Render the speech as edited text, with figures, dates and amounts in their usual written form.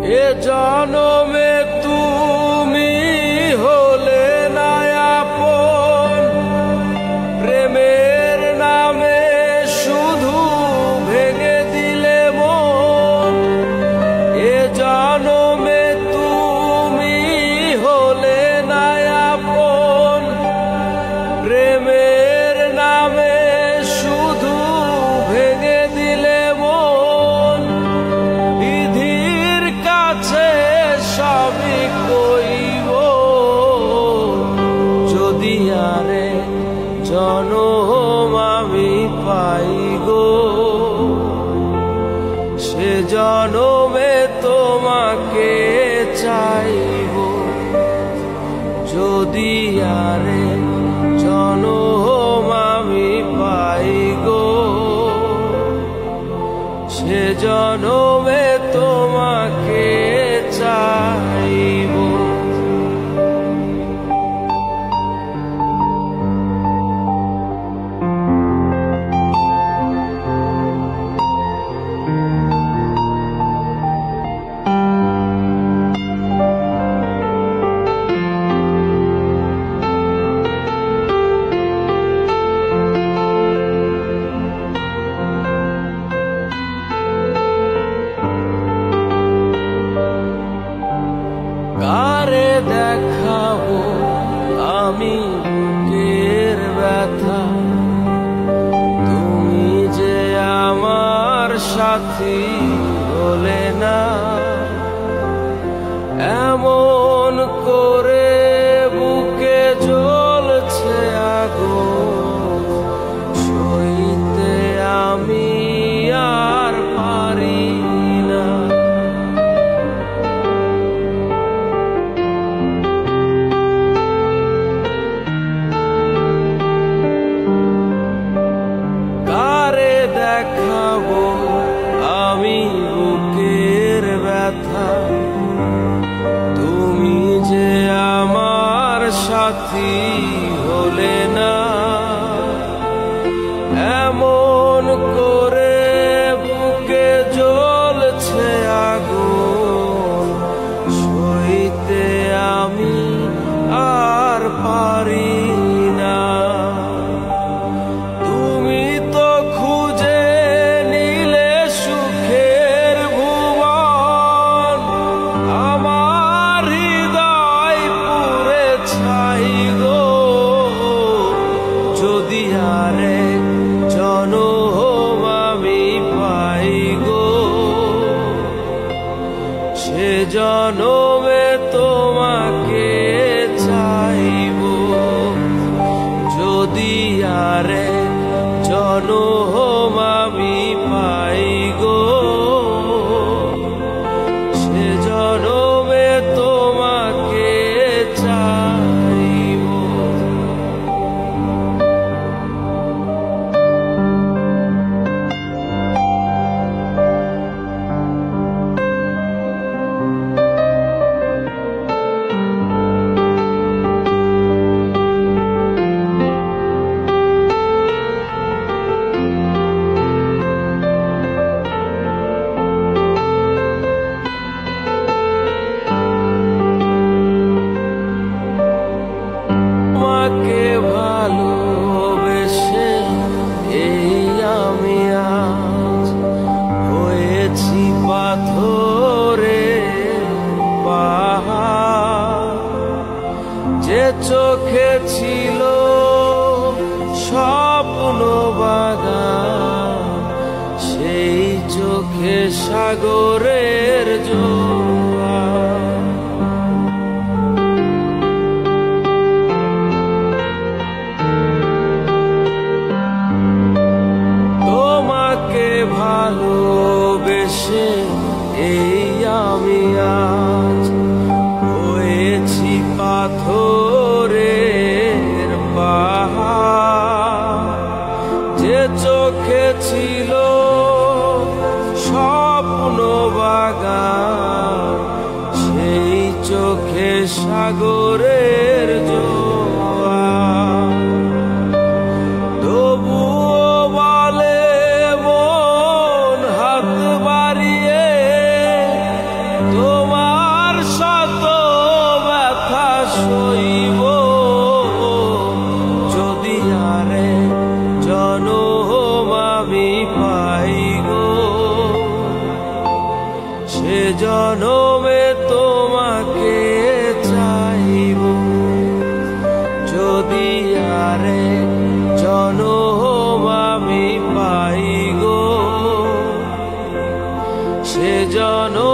এ জনমে তুমি হলে না আপন, প্রেমের নামে শুধু ভেঙে দিলে মন। এ জনমে তুমি হলে না আপন, প্রেমের নামে শুধু ভেঙে দিলে মন। বিধির কাছে সবই কইব, যদি আরে জনম আমি পাই গো, সে জনমে তোমাকে চাইব। যদি আরে জনম আমি পাই গো, সে জনমে তোমাকে চাইব। কারে দেখাবো আমি বুকের ব্যথা, তুমি যে আমার সাথী হলে না। এমন করে বুকে জ্বলছে আগুন, সইতে আমি আর পারি না। দেখাবো আমি বুকের ব্যথা, তুমি যে আমার সাথী হলে না। এমন করে বুকে জ্বলছে আগুন, সইতে আমি আর পারি না। যদি আরে জনম আমি পাই গো, সে জনমে তোমাকে চাইব। যদি আরে জনম আমি পাই গো, সে জনমে তোমাকে চাইব। তোমাকে ভালোবেসে এই আমি আজ হয়েছি পাথরের পাহাড়। যে চোখে ছিল স্বপ্ন বাগান, সেই চোখে সাগরের জোয়ার। তোমাকে ভালোবেসে এই আমি আজ হয়েছি পাথরের পাহাড়। যে চোখে ছিল স্বপ্ন বাগান, সেই চোখে সাগরের জোয়ার। তবুও বলে মন হাত বাড়িয়ে, তো জনমে তোমাকে চাইব, যদি আরে জনম আমি পাই গো, সে জনম